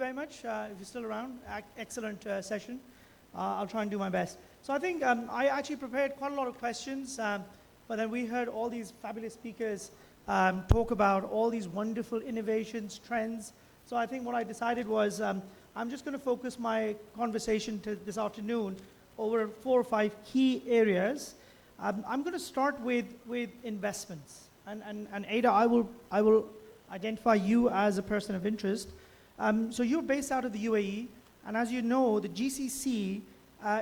very much. If you're still around, excellent session. I'll try and do my best. So I think I actually prepared quite a lot of questions, but then we heard all these fabulous speakers talk about all these wonderful innovations, trends. So I think what I decided was I'm just going to focus my conversation this afternoon over 4 or 5 key areas. I'm going to start with investments. And Ada, I will identify you as a person of interest. So you're based out of the UAE, and as you know, the GCC,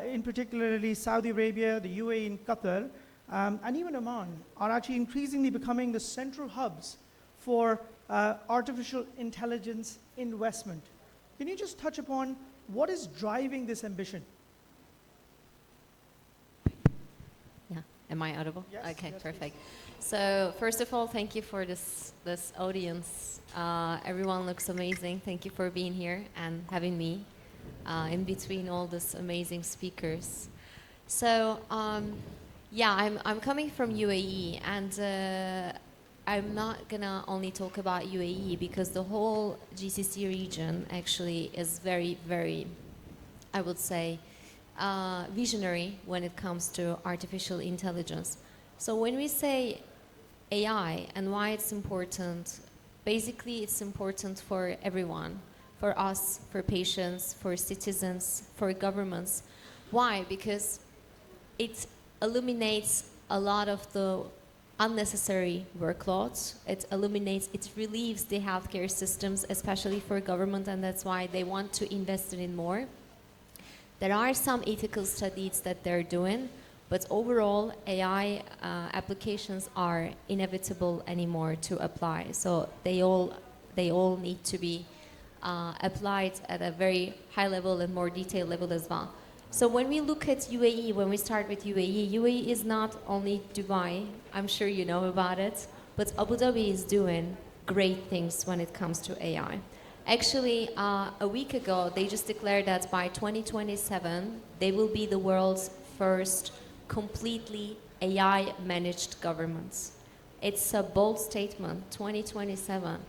in particularly Saudi Arabia, the UAE and Qatar, and even Aman, are actually increasingly becoming the central hubs for artificial intelligence investment. Can you just touch upon what is driving this ambition? Yeah, am I audible? Yes, okay, yes, perfect. So first of all, thank you for this audience. Everyone looks amazing. Thank you for being here and having me in between all these amazing speakers. So yeah, I'm coming from UAE, and I'm not gonna only talk about UAE because the whole GCC region actually is very, very, I would say, visionary when it comes to artificial intelligence. So when we say AI and why it's important, basically it's important for everyone, for us, for patients, for citizens, for governments. Why? Because it eliminates a lot of the unnecessary workloads. It relieves the healthcare systems, especially for government, and that's why they want to invest in it more. There are some ethical studies that they're doing, but overall, AI applications are inevitable anymore to apply. So they all need to be applied at a very high level and more detailed level as well. So when we look at UAE, when we start with UAE is not only Dubai, I'm sure you know about it, but Abu Dhabi is doing great things when it comes to AI. Actually, a week ago, they just declared that by 2027, they will be the world's first completely AI-managed governments. It's a bold statement, 2027.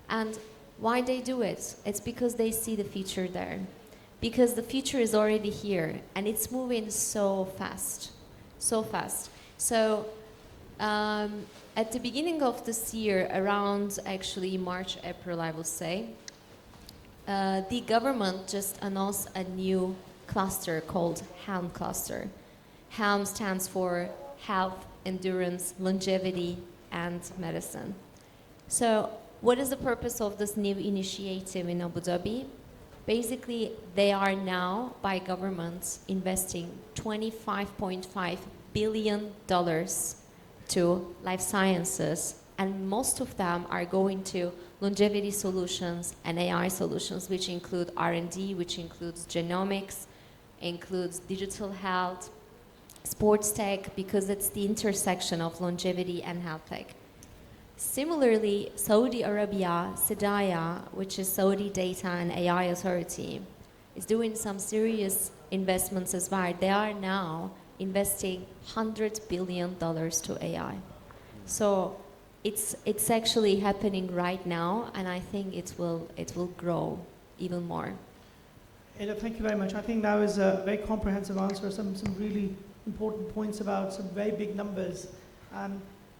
And why they do it? It's because they see the future there. Because the future is already here, and it's moving so fast, so fast. So at the beginning of this year, around actually March, April, I will say, the government just announced a new cluster called HALM cluster. HALM stands for Health, Endurance, Longevity, and Medicine. So what is the purpose of this new initiative in Abu Dhabi? Basically, they are now, by governments, investing $25.5 billion to life sciences, and most of them are going to longevity solutions and AI solutions, which include R&D, which includes genomics, includes digital health, sports tech, because it's the intersection of longevity and health tech. Similarly, Saudi Arabia, SDAIA, which is Saudi Data and AI Authority, is doing some serious investments as well. They are now investing $100 billion to AI. So it's actually happening right now, and I think it will grow even more. Ada, thank you very much. I think that was a very comprehensive answer, some really important points about some very big numbers.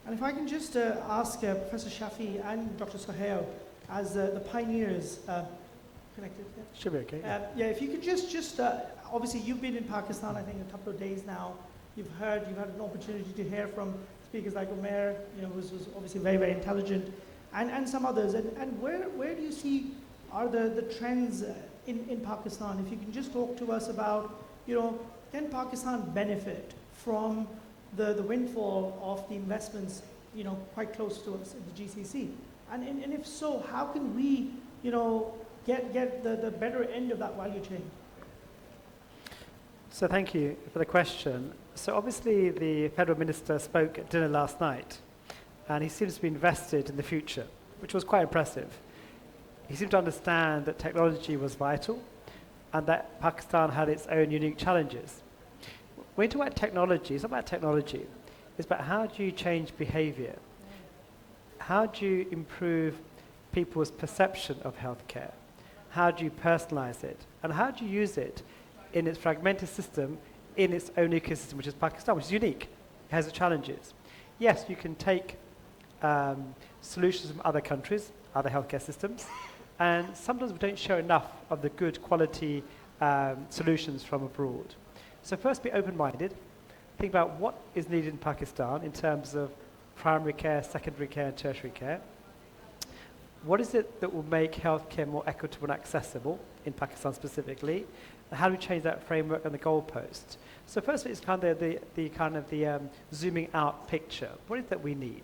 And if I can just ask Professor Shafi and Dr. Suhail, as the pioneers, connected? Yeah? Should be okay. Yeah, if you could just obviously you've been in Pakistan, I think, a couple of days now. You've had an opportunity to hear from speakers like Umair, who's obviously very, very intelligent, and some others. And where do you see are the trends in Pakistan? If you can just talk to us about, can Pakistan benefit from the windfall of the investments, quite close to us in the GCC? And if so, how can we, get the better end of that value chain? So thank you for the question. So obviously the Federal Minister spoke at dinner last night, and he seems to be invested in the future, which was quite impressive. He seemed to understand that technology was vital and that Pakistan had its own unique challenges. When you talk about technology, it's not about technology. It's about how do you change behavior? How do you improve people's perception of healthcare? how do you personalize it? And how do you use it in its fragmented system, in its own ecosystem, which is Pakistan, which is unique. It has its challenges. Yes, you can take solutions from other countries, other healthcare systems, and sometimes we don't show enough of the good quality solutions from abroad. So first, be open-minded. Think about what is needed in Pakistan in terms of primary care, secondary care, and tertiary care. What is it that will make healthcare more equitable and accessible in Pakistan specifically? And how do we change that framework and the goalposts? So first, it's kind of the zooming out picture. What is it that we need?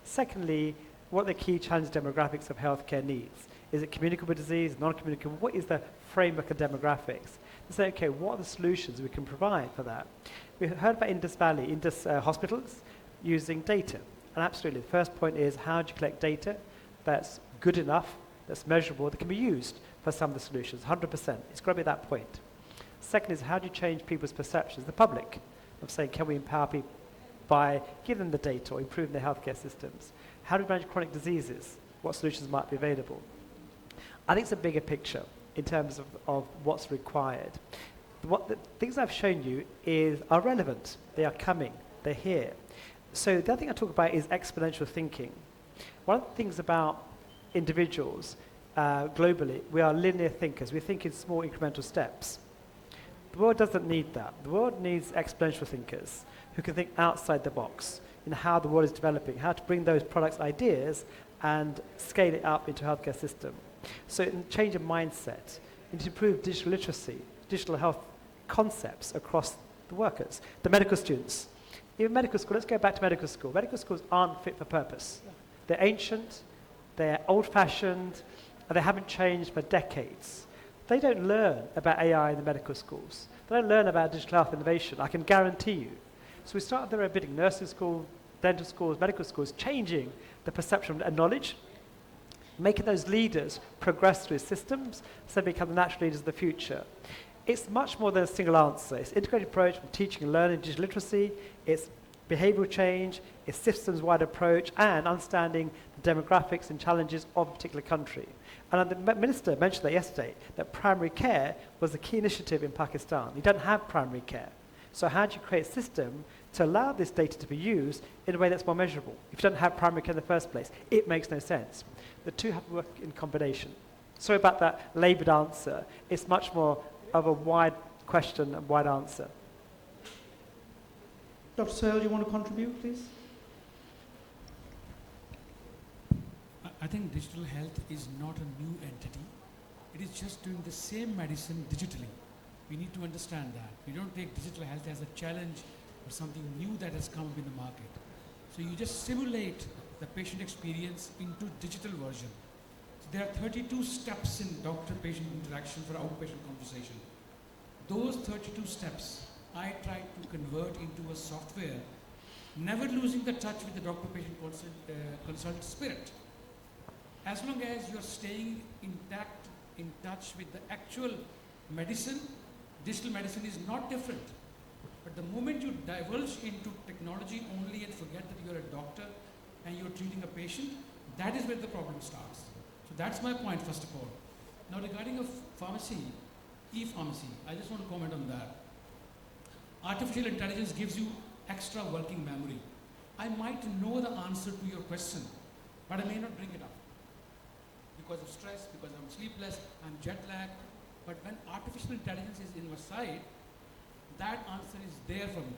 Secondly, what are the key challenge demographics of healthcare needs? Is it communicable disease, non-communicable? What is the framework of demographics? And say, okay, what are the solutions we can provide for that? We heard about Indus Valley, Indus hospitals using data. And absolutely, the first point is how do you collect data that's good enough, that's measurable, that can be used for some of the solutions, 100%. It's got to be at that point. Second is how do you change people's perceptions, the public, of saying, can we empower people by giving them the data or improving their healthcare systems? How do we manage chronic diseases? What solutions might be available? I think it's a bigger picture in terms of what's required. What the things I've shown you are relevant. They are coming. They're here. So the other thing I talk about is exponential thinking. One of the things about individuals globally, we are linear thinkers. We think in small incremental steps. The world doesn't need that. The world needs exponential thinkers who can think outside the box in how the world is developing, how to bring those products, ideas, and scale it up into a healthcare system. So change of mindset, and to improve digital literacy, digital health concepts across the workers, the medical students. Even medical school, let's go back to medical school. Medical schools aren't fit for purpose. They're ancient, they're old-fashioned, and they haven't changed for decades. They don't learn about AI in the medical schools. They don't learn about digital health innovation, I can guarantee you. So we started there bidding nursing school, dental schools, medical schools, changing the perception and knowledge, making those leaders progress through systems so they become the natural leaders of the future. It's much more than a single answer. It's an integrated approach from teaching and learning, digital literacy, it's behavioral change, it's systems-wide approach, and understanding the demographics and challenges of a particular country. And the minister mentioned that yesterday, that primary care was a key initiative in Pakistan. You don't have primary care. So how do you create a system to allow this data to be used in a way that's more measurable? If you don't have primary care in the first place, it makes no sense. The two have to work in combination. Sorry about that laboured answer. It's much more of a wide question and wide answer. Dr. Suhail, do you want to contribute, please? I think digital health is not a new entity. It is just doing the same medicine digitally. We need to understand that. We don't take digital health as a challenge or something new that has come up in the market. So you just simulate the patient experience into digital version. So there are 32 steps in doctor-patient interaction for outpatient conversation. Those 32 steps I try to convert into a software, never losing the touch with the doctor-patient consult spirit. As long as you're staying intact, in touch with the actual medicine, digital medicine is not different. But the moment you divulge into technology only and forget that you're a doctor and you're treating a patient, that is where the problem starts. So that's my point, first of all. Now regarding a pharmacy, e-pharmacy, I just want to comment on that. Artificial intelligence gives you extra working memory. I might know the answer to your question, but I may not bring it up. Because of stress, because I'm sleepless, I'm jet lagged. But when artificial intelligence is in my side, that answer is there for me.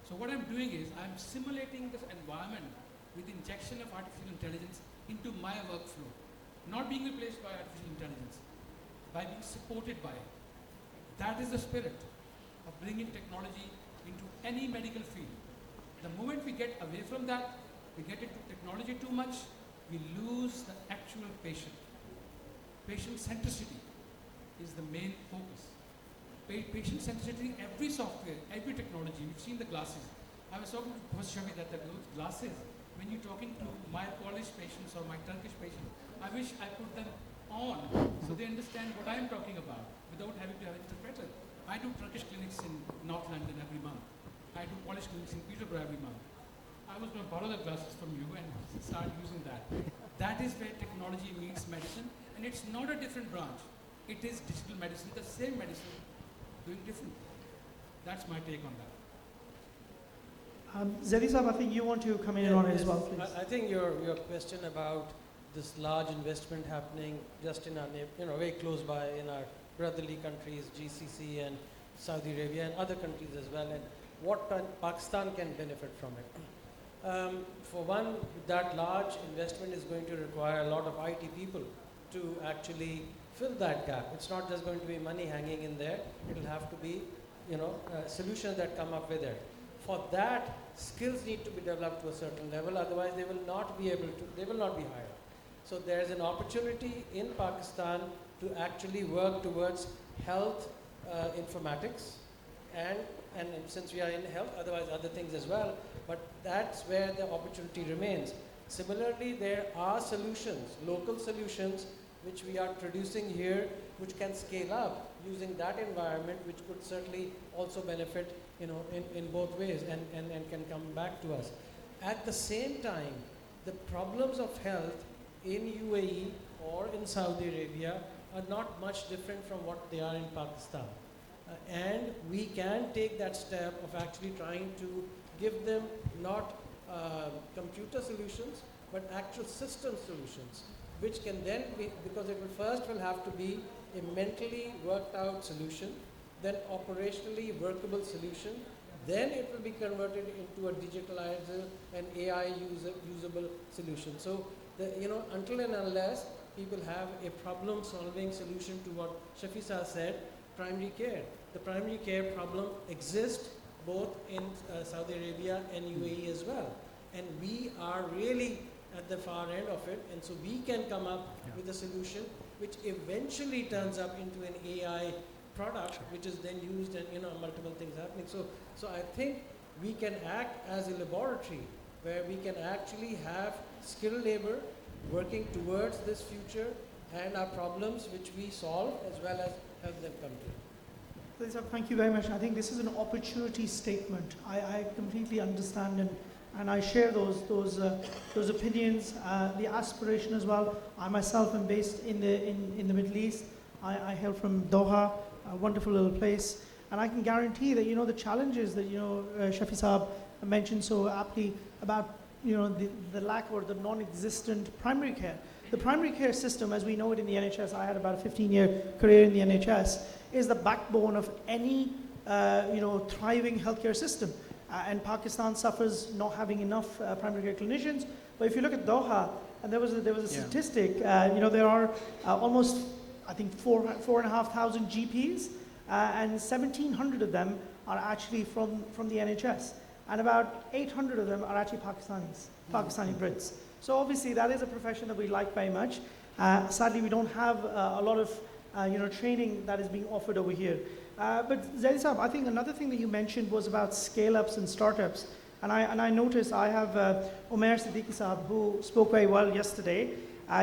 So what I'm doing is I'm simulating this environment with injection of artificial intelligence into my workflow. Not being replaced by artificial intelligence, by being supported by it. That is the spirit of bringing technology into any medical field. The moment we get away from that, we get into technology too much, we lose the actual patient. Patient centricity is the main focus. Patient centricity in every software, every technology. We've seen the glasses. I was talking to Prof. Shafi that those glasses, when you're talking to my Polish patients or my Turkish patients, I wish I put them on so they understand what I'm talking about without having to have an interpreter. I do Turkish clinics in North London every month. I do Polish clinics in Peterborough every month. I was going to borrow the glasses from you and start using that. That is where technology meets medicine, and it's not a different branch. it is digital medicine, the same medicine, doing different. That's my take on that. Zaidi Sahab, I think you want to come in on it as well, please. I think your question about this large investment happening just in our, very close by in our brotherly countries, GCC and Saudi Arabia and other countries as well, and what Pakistan can benefit from it. For one, that large investment is going to require a lot of IT people to actually fill that gap. It's not just going to be money hanging in there. It'll have to be, solutions that come up with it. For that, skills need to be developed to a certain level. Otherwise, they will not be hired. So there's an opportunity in Pakistan to actually work towards health informatics, and since we are in health, otherwise other things as well, but that's where the opportunity remains. Similarly, there are solutions, local solutions, which we are producing here, which can scale up using that environment, which could certainly also benefit, in both ways and can come back to us. At the same time, the problems of health in UAE or in Saudi Arabia are not much different from what they are in Pakistan. And we can take that step of actually trying to give them not computer solutions, but actual system solutions, which can then be, because it will have to be a mentally worked out solution, then operationally workable solution, then it will be converted into a digitalized and AI usable solution. So, until and unless people have a problem solving solution to what Shafi Sah said, primary care. The primary care problem exists both in Saudi Arabia and UAE as well. And we are really at the far end of it, and so we can come up with a solution which eventually turns up into an AI product, which is then used and multiple things happening. So I think we can act as a laboratory where we can actually have skilled labor working towards this future and our problems which we solve, as well as help them come to. Thank you very much. I think this is an opportunity statement. I completely understand and I share those opinions, the aspiration as well. I myself am based in the Middle East. I hail from Doha, a wonderful little place, and I can guarantee that the challenges that Shafi Saab mentioned so aptly about the lack or the non-existent primary care. The primary care system, as we know it in the NHS, I had about a 15-year career in the NHS, is the backbone of any thriving healthcare system. And Pakistan suffers not having enough primary care clinicians. But if you look at Doha, and there was a statistic, there are almost, I think, 4,500 GPs, and 1,700 of them are actually from the NHS. And about 800 of them are actually Pakistani Brits. So obviously that is a profession that we like very much. Sadly, we don't have a lot of training that is being offered over here. But Zaidi Sahab, I think another thing that you mentioned was about scale-ups and startups. And I noticed I have Umair Siddiqui Sahab, who spoke very well yesterday.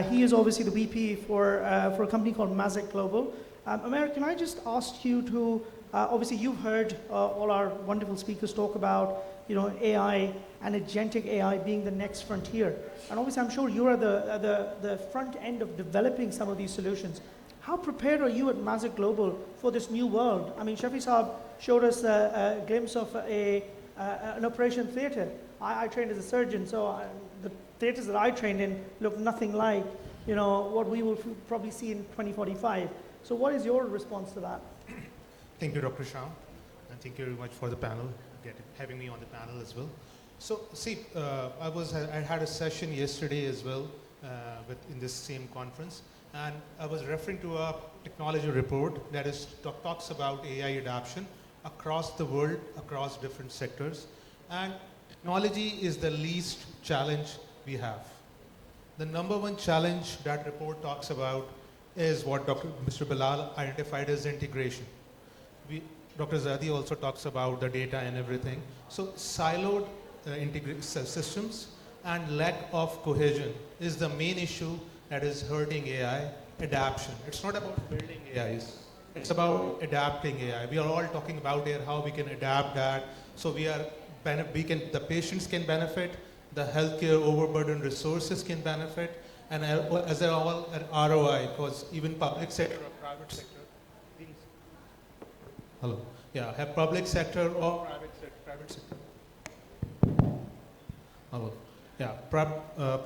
He is obviously the VP for a company called MazikGlobal. Umair, can I just ask you to, obviously you've heard all our wonderful speakers talk about AI and agentic AI being the next frontier. And obviously I'm sure you're at the front end of developing some of these solutions. How prepared are you at MazikGlobal for this new world? I mean, Shafi Saab showed us a glimpse of an operation theatre. I trained as a surgeon, so the theatres that I trained in look nothing like what we will probably see in 2045. So what is your response to that? Thank you, Dr. Shah, and thank you very much for the panel, having me on the panel as well. So, see, I had a session yesterday as well in this same conference, and I was referring to a technology report that talks about AI adoption across the world, across different sectors, and technology is the least challenge we have. The number one challenge that report talks about is what Mr. Bilal identified as integration. Dr. Zaidi also talks about the data and everything. So siloed systems and lack of cohesion is the main issue that is hurting AI adaptation. It's not about building AIs. It's about adapting AI. We are all talking about here how we can adapt that. So the patients can benefit, the healthcare overburdened resources can benefit, and as an all ROI, because even public sector or private sector. Hello. Yeah, have public sector or private sector. Hello. Yeah,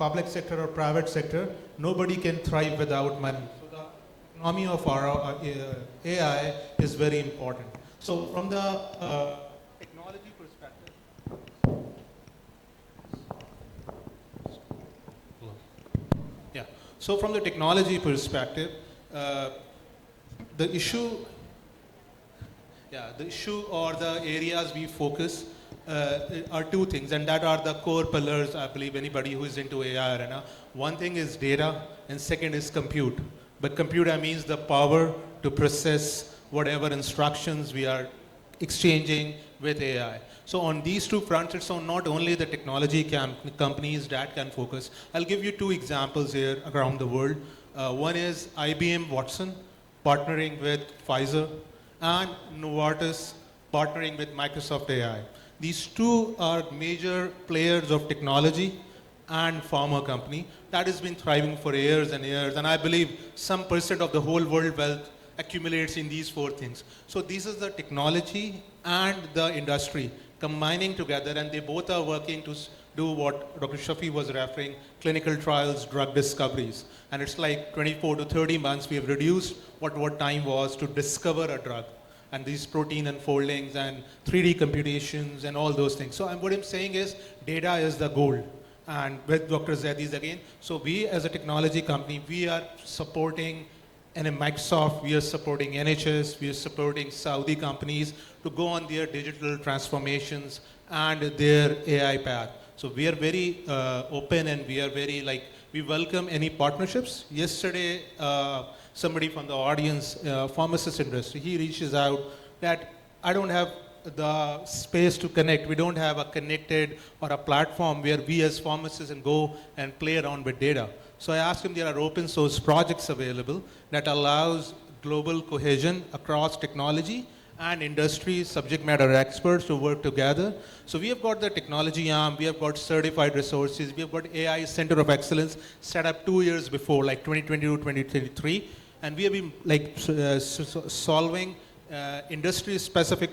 public sector or private sector, nobody can thrive without money. So the economy of our AI is very important. So from the technology perspective, yeah. So from the technology perspective, the issue or the areas we focus are two things, and that are the core pillars, I believe, anybody who is into AI arena. One thing is data, and second is compute. But compute, I means the power to process whatever instructions we are exchanging with AI. So on these two fronts, it's on not only the technology companies that can focus. I'll give you two examples here around the world. One is IBM Watson partnering with Pfizer, and Novartis partnering with Microsoft AI. These two are major players of technology and pharma company that has been thriving for years and years, and I believe some percent of the whole world wealth accumulates in these four things. So this is the technology and the industry combining together, and they both are working to do what Dr. Shafi was referring, clinical trials, drug discoveries. And it's like 24 to 30 months we have reduced what time was to discover a drug. And these protein unfoldings and 3D computations and all those things. So what I'm saying is data is the goal. And with Dr. Zaidi's again, so we as a technology company, we are supporting Microsoft, we are supporting NHS, we are supporting Saudi companies to go on their digital transformations and their AI path. So we are very open, and we are very we welcome any partnerships. Yesterday, somebody from the audience, pharmacist industry, he reaches out that I don't have the space to connect. We don't have a connected or a platform where we as pharmacists can go and play around with data. So I asked him there are open source projects available that allows global cohesion across technology and industry subject matter experts to work together. So we have got the technology arm, we have got certified resources, we have got AI Center of Excellence set up 2 years before, like 2022, 2023. And we have been solving industry-specific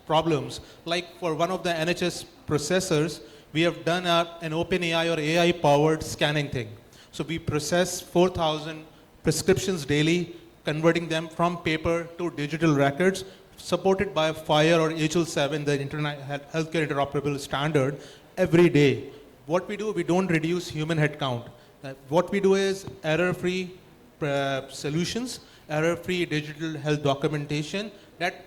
problems. Like for one of the NHS processors, we have done an OpenAI or AI-powered scanning thing. So we process 4,000 prescriptions daily, converting them from paper to digital records, supported by FHIR or HL7, the Healthcare Interoperable Standard, every day. What we do, we don't reduce human headcount. What we do is error-free solutions, error-free digital health documentation that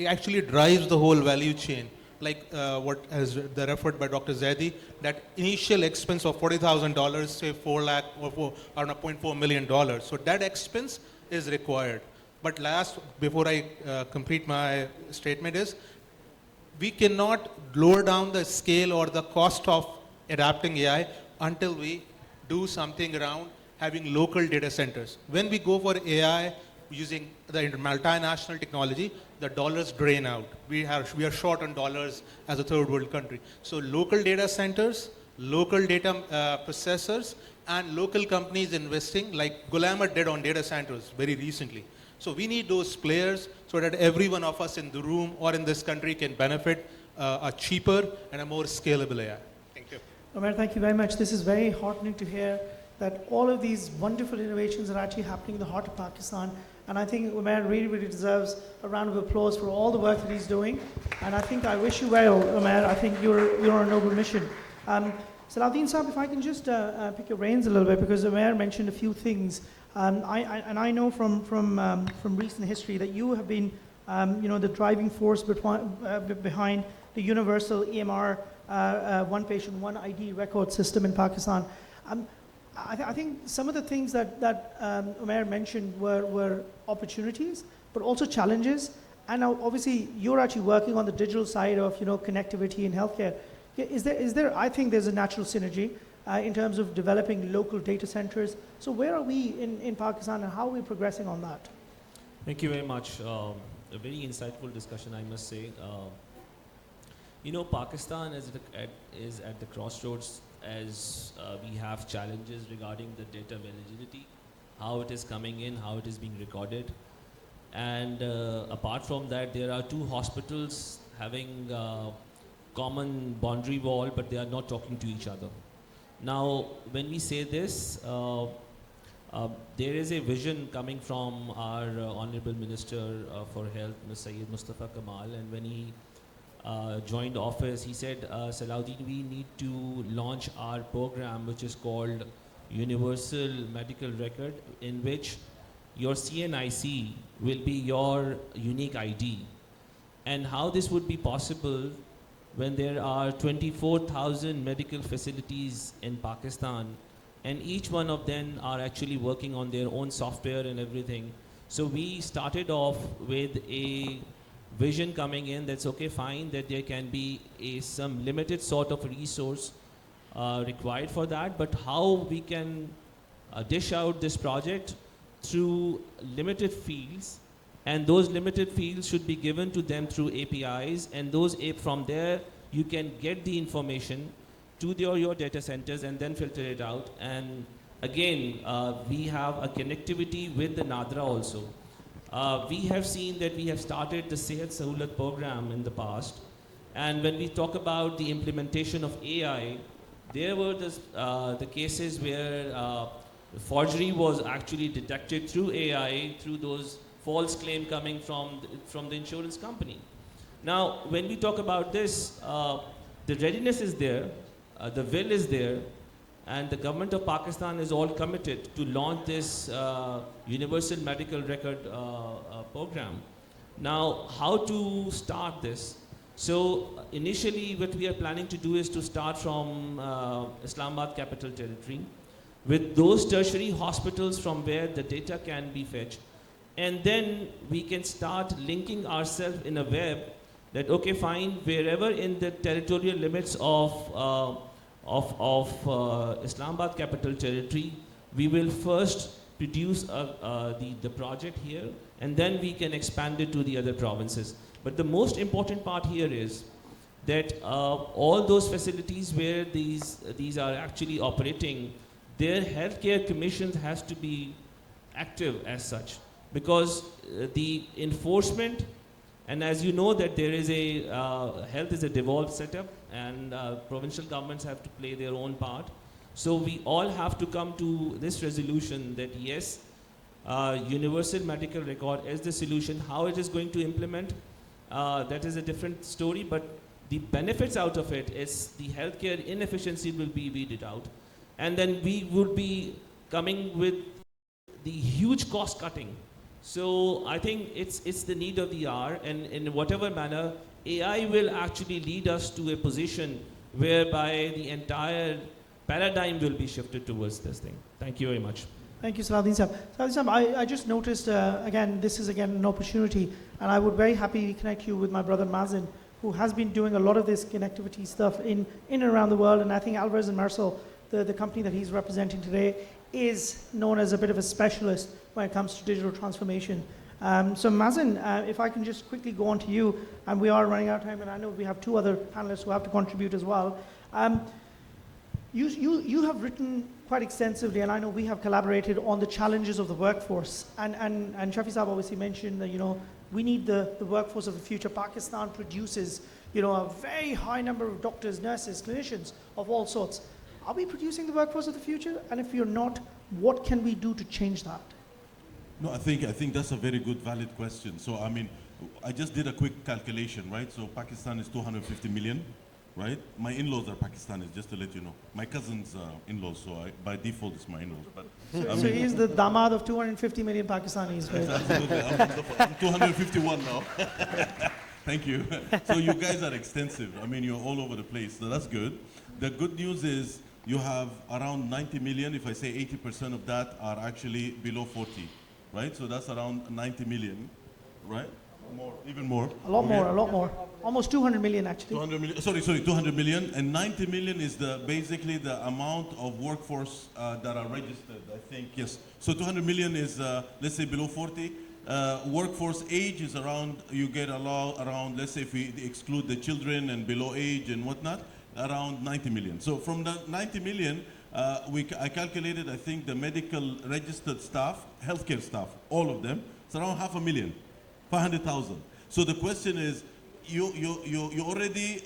actually drives the whole value chain. Like what has referred by Dr. Zaidi, that initial expense of $40,000, say 4 lakh or $0.4 million. So that expense is required. But last, before I complete my statement is, we cannot lower down the scale or the cost of adapting AI until we do something around having local data centers. When we go for AI using the multinational technology, the dollars drain out. We are short on dollars as a third world country. So local data centers, local data processors, and local companies investing, like Gulama did on data centers very recently. So we need those players so that every one of us in the room or in this country can benefit a cheaper and a more scalable AI. Thank you. Umair, thank you very much. This is very heartening to hear that all of these wonderful innovations are actually happening in the heart of Pakistan. And I think Umair really, really deserves a round of applause for all the work that he's doing. And I think I wish you well, Umair. I think you're on a noble mission. Salahuddin Saab, if I can just pick your reins a little bit, because Umair mentioned a few things. I know from recent history that you have been the driving force behind the universal EMR, one patient, one ID record system in Pakistan. I think some of the things that Umair mentioned were opportunities, but also challenges. And now, obviously, you're actually working on the digital side of connectivity in healthcare. Is there? I think there's a natural synergy in terms of developing local data centers. So where are we in Pakistan, and how are we progressing on that? Thank you very much. A very insightful discussion, I must say. Pakistan is at the crossroads as we have challenges regarding the data availability how it is coming in, how it is being recorded. And apart from that, there are two hospitals having common boundary wall, but they are not talking to each other. Now, when we say this, there is a vision coming from our Honorable Minister for Health, Mr. Syed Mustafa Kamal, and when he joined office, he said, Salahuddin, we need to launch our program, which is called Universal Medical Record, in which your CNIC will be your unique ID. And how this would be possible when there are 24,000 medical facilities in Pakistan, and each one of them are actually working on their own software and everything. So we started off with a vision coming in that's okay, fine, that there can be some limited sort of resource required for that, but how we can dish out this project through limited fields, and those limited fields should be given to them through APIs, and from there you can get the information to your data centers and then filter it out. And again, we have a connectivity with the NADRA also. We have seen that we have started the Sehat Sahulat program in the past, and when we talk about the implementation of AI, there were the cases where forgery was actually detected through AI, through those false claim coming from the insurance company. Now, when we talk about this, the readiness is there, the will is there, and the government of Pakistan is all committed to launch this universal medical record program. Now, how to start this? So initially what we are planning to do is to start from Islamabad Capital Territory with those tertiary hospitals from where the data can be fetched. And then we can start linking ourselves in a web that, okay, fine, wherever in the territorial limits of Islamabad Capital Territory, we will first produce the project here, and then we can expand it to the other provinces. But the most important part here is that all those facilities where these are actually operating, their healthcare commissions has to be active as such, because the enforcement, and as you know that there is health is a devolved setup, and provincial governments have to play their own part. So we all have to come to this resolution that yes, universal medical record is the solution. How it is going to implement, that is a different story, but the benefits out of it is the healthcare inefficiency will be weeded out. And then we would be coming with the huge cost cutting. So I think it's the need of the hour, and in whatever manner, AI will actually lead us to a position whereby the entire paradigm will be shifted towards this thing. Thank you very much. Thank you, Salahuddin Sahab. Salahuddin Sahab, I just noticed, again, this is again an opportunity, and I would very happily connect you with my brother Mazin, who has been doing a lot of this connectivity stuff in and around the world, and I think Alvarez and Marsal, the company that he's representing today, is known as a bit of a specialist when it comes to digital transformation. So Mazin, if I can just quickly go on to you, and we are running out of time, and I know we have two other panelists who have to contribute as well. You have written quite extensively, and I know we have collaborated on the challenges of the workforce. And Shafi Sahab obviously mentioned that, we need the workforce of the future. Pakistan produces, a very high number of doctors, nurses, clinicians of all sorts. Are we producing the workforce of the future? And if you're not, what can we do to change that? No, I think that's a very good, valid question. So, I mean, I just did a quick calculation, right? So Pakistan is 250 million, right? My in-laws are Pakistanis, just to let you know. My cousin's in-laws, so by default it's my in-laws. But so he's the damad of 250 million Pakistanis, right? Absolutely. I'm 251 now. Thank you. So you guys are extensive. I mean, you're all over the place, so that's good. The good news is you have around 90 million. If I say 80% of that are actually below 40, right? So that's around 90 million, right? More, even more. A lot more. Almost 200 million, actually. 200 million, sorry, 200 million. And 90 million is basically the amount of workforce that are registered, I think, yes. So 200 million is, let's say, below 40. Workforce age is around, you get around, let's say if we exclude the children and below age and whatnot, around 90 million. So from the 90 million, I calculated, I think, the medical registered staff, healthcare staff, all of them, it's around 500,000, 500,000. So the question is, you're already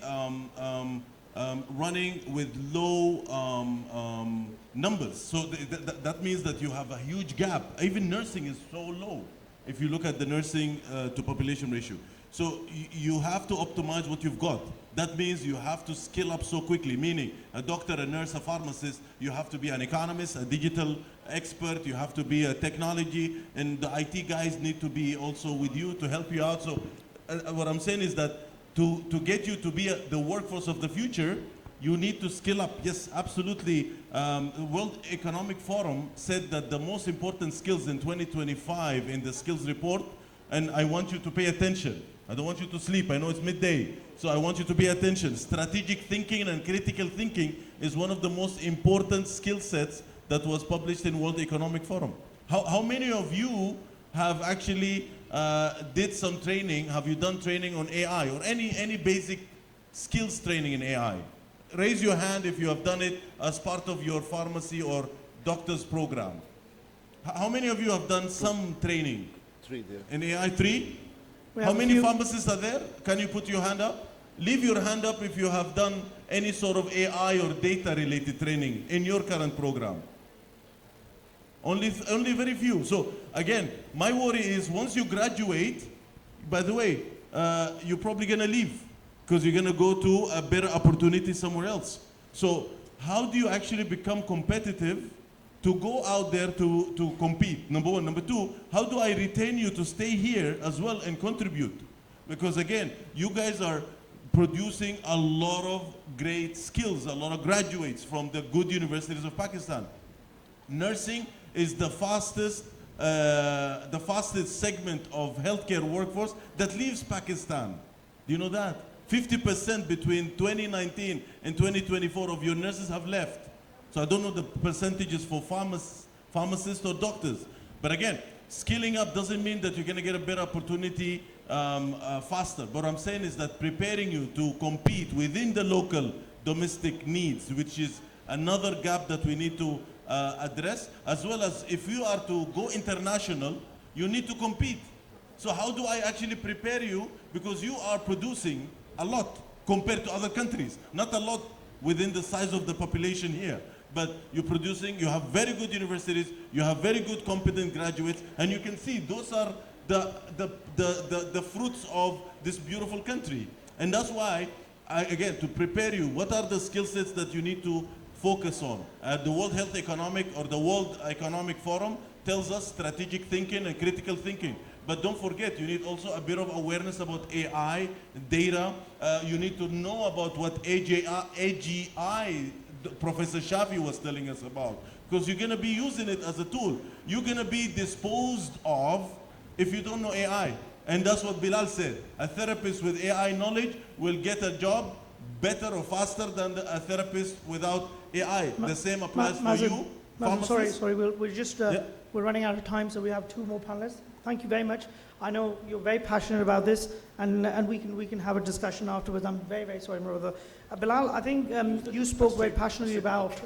running with low numbers. So that means that you have a huge gap. Even nursing is so low if you look at the nursing to population ratio. So you have to optimize what you've got. That means you have to skill up so quickly, meaning a doctor, a nurse, a pharmacist, you have to be an economist, a digital expert, you have to be a technology, and the IT guys need to be also with you to help you out. So what I'm saying is that to get you to be the workforce of the future, you need to skill up. Yes, absolutely. The World Economic Forum said that the most important skills in 2025 in the skills report, and I want you to pay attention. I don't want you to sleep. I know it's midday. So I want you to pay attention. Strategic thinking and critical thinking is one of the most important skill sets that was published in World Economic Forum. How many of you have actually did some training? Have you done training on AI or any basic skills training in AI? Raise your hand if you have done it as part of your pharmacy or doctor's program. How many of you have done some training? 3 there. In AI, 3? How many pharmacists are there? Can you put your hand up? Leave your hand up if you have done any sort of AI or data related training in your current program. Only very few. So again, my worry is once you graduate, by the way, you're probably gonna leave because you're gonna go to a better opportunity somewhere else. So how do you actually become competitive to go out there to compete? Number one. Number two, how do I retain you to stay here as well and contribute? Because again, you guys are producing a lot of great skills, a lot of graduates from the good universities of Pakistan. Nursing is the fastest segment of healthcare workforce that leaves Pakistan. Do you know that? 50% between 2019 and 2024 of your nurses have left. So I don't know the percentages for pharmacists or doctors. But again, skilling up doesn't mean that you're going to get a better opportunity faster. What I'm saying is that preparing you to compete within the local domestic needs, which is another gap that we need to address, as well as if you are to go international, you need to compete. So how do I actually prepare you? Because you are producing a lot compared to other countries. Not a lot within the size of the population here. But you're producing, you have very good universities, you have very good competent graduates, and you can see those are the fruits of this beautiful country. And that's why, again, to prepare you, what are the skill sets that you need to focus on? The World Health Economic or the World Economic Forum tells us strategic thinking and critical thinking. But don't forget, you need also a bit of awareness about AI, data. You need to know about what AGI, Professor Shafi was telling us about, because you're going to be using it as a tool. You're going to be disposed of if you don't know AI. And that's what Bilal said. A therapist with AI knowledge will get a job better or faster than a therapist without AI. The same applies for you. Mazin, sorry, we're running out of time, so we have 2 more panelists. Thank you very much. I know you're very passionate about this, and we can have a discussion afterwards. I'm very, very sorry, my brother. Bilal, I think you spoke very passionately about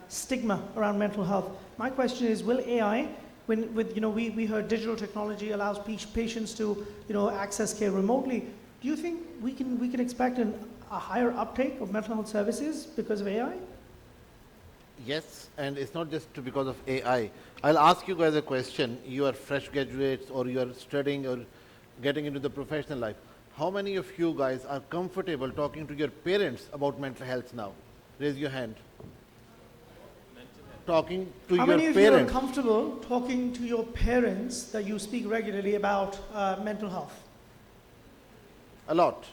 stigma around mental health. My question is, will AI, we heard digital technology allows patients to access care remotely. Do you think we can expect a higher uptake of mental health services because of AI? Yes, and it's not just because of AI. I'll ask you guys a question. You are fresh graduates or you are studying or getting into the professional life. How many of you guys are comfortable talking to your parents about mental health now? Raise your hand. Talking to your parents. How many of you are comfortable talking to your parents that you speak regularly about mental health? A lot.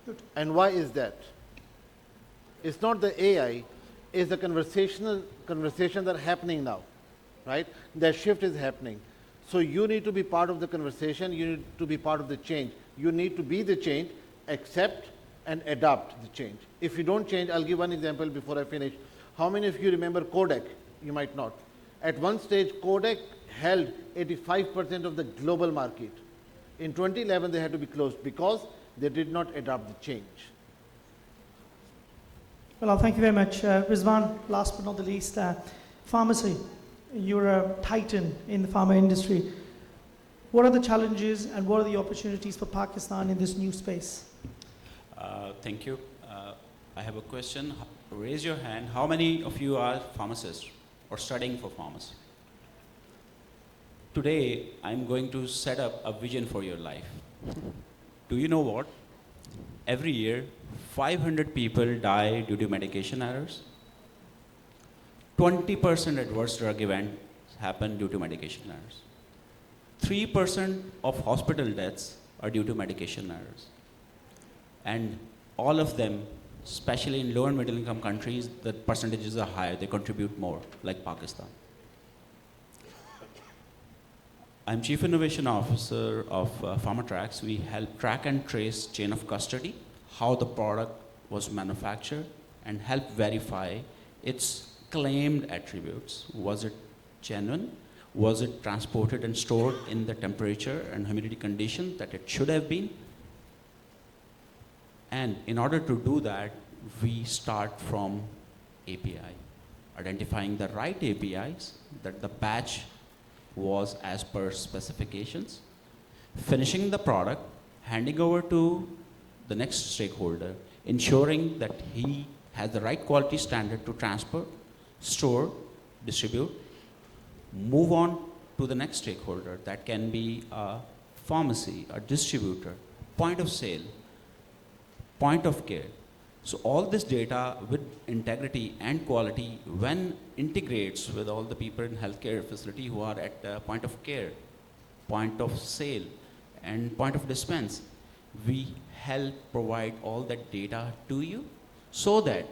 Good. And why is that? It's not the AI, it's the conversations that are happening now, right? That shift is happening. So you need to be part of the conversation, you need to be part of the change. You need to be the change, accept and adapt the change. If you don't change, I'll give one example before I finish. How many of you remember Kodak? You might not. At one stage, Kodak held 85% of the global market. In 2011, they had to be closed because they did not adapt the change. Well, thank you very much. Rizwan, last but not the least, pharmacy. You're a titan in the pharma industry. What are the challenges and what are the opportunities for Pakistan in this new space? Thank you. I have a question. Raise your hand. How many of you are pharmacists or studying for pharmacy? Today, I'm going to set up a vision for your life. Do you know what? Every year, 500 people die due to medication errors. 20% adverse drug events happen due to medication errors. 3% of hospital deaths are due to medication errors. And all of them, especially in low and middle income countries, the percentages are higher, they contribute more, like Pakistan. I'm Chief Innovation Officer of PharmaTrax. We help track and trace chain of custody, how the product was manufactured, and help verify its claimed attributes. Was it genuine? Was it transported and stored in the temperature and humidity condition that it should have been? And in order to do that, we start from API, identifying the right APIs, that the batch was as per specifications, finishing the product, handing over to the next stakeholder, ensuring that he has the right quality standard to transport, store, distribute, move on to the next stakeholder. That can be a pharmacy, a distributor, point of sale, point of care. So all this data with integrity and quality, when integrates with all the people in healthcare facility who are at the point of care, point of sale, and point of dispense, we help provide all that data to you so that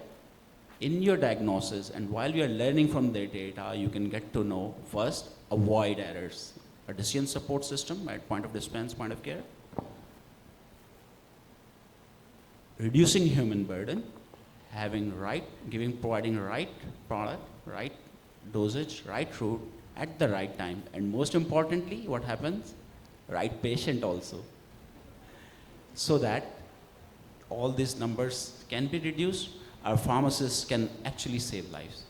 in your diagnosis and while you are learning from the data, you can get to know first, avoid errors, a decision support system at point of dispense, point of care, reducing human burden, providing right product, right dosage, right route at the right time, and most importantly, what happens? Right patient also. So that all these numbers can be reduced, our pharmacists can actually save lives.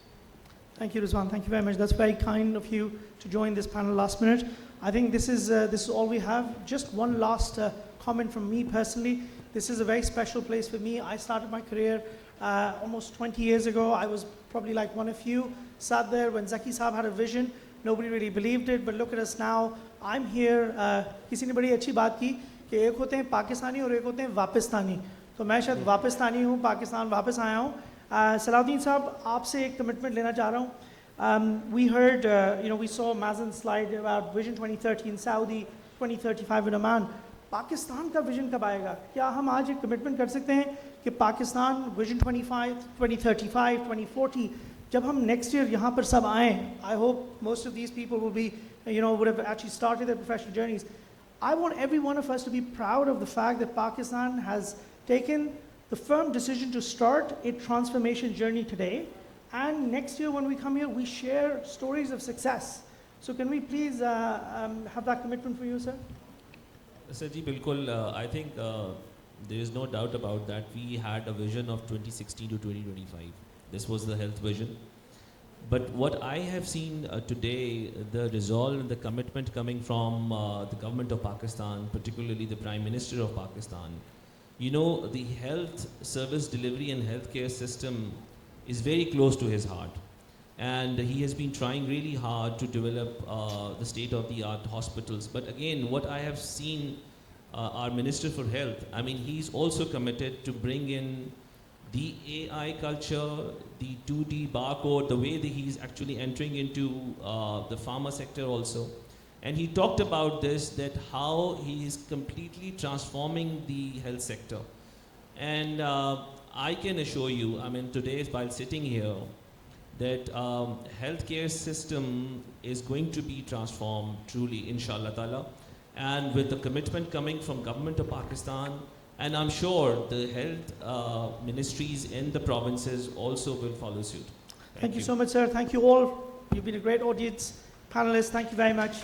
Thank you, Rizwan. Thank you very much. That's very kind of you to join this panel last minute. I think this is all we have. Just one last comment from me personally. This is a very special place for me. I started my career almost 20 years ago. I was probably like one of you, sat there when Zaki Saab had a vision. Nobody really believed it, but look at us now. I'm here. किसी ने बड़ी अच्छी बात की कि एक होते हैं पाकिस्तानी और एक होते हैं वापिस्तानी. तो मैं शायद वापिस्तानी हूँ, पाकिस्तान वापस आया हूँ. Salahuddin साहब, आपसे एक commitment लेना चाह रहा हूँ. We heard, we saw Mazin's slide about Vision 2030 in Saudi, 2035 in Aman. Pakistan का विजन कब आएगा? क्या हम आज एक कमिटमेंट कर सकते हैं कि पाकिस्तान विजन 25, 2035, 2040 जब हम नेक्स्ट ईयर यहाँ पर सब आएँ, I hope most of these people will be, would have actually started their professional journeys. I want every one of us to be proud of the fact that Pakistan has taken the firm decision to start a transformation journey today, and next year when we come here, we share stories of success. So can we please have that commitment for you, sir? Saji, bilkul, I think there is no doubt about that. We had a vision of 2016 to 2025. This was the health vision. But what I have seen today, the resolve and the commitment coming from the government of Pakistan, particularly the Prime Minister of Pakistan, the health service delivery and healthcare system is very close to his heart. And he has been trying really hard to develop the state-of-the-art hospitals. But again, what I have seen our Minister for Health, he's also committed to bring in the AI culture, the 2D barcode, the way that he's actually entering into the pharma sector also. And he talked about this, that how he is completely transforming the health sector. And I can assure you, today while sitting here, that healthcare system is going to be transformed truly, inshallah ta'ala, and with the commitment coming from government of Pakistan, and I'm sure the health ministries in the provinces also will follow suit. Thank you so much, sir. Thank you all. You've been a great audience. Panelists, thank you very much.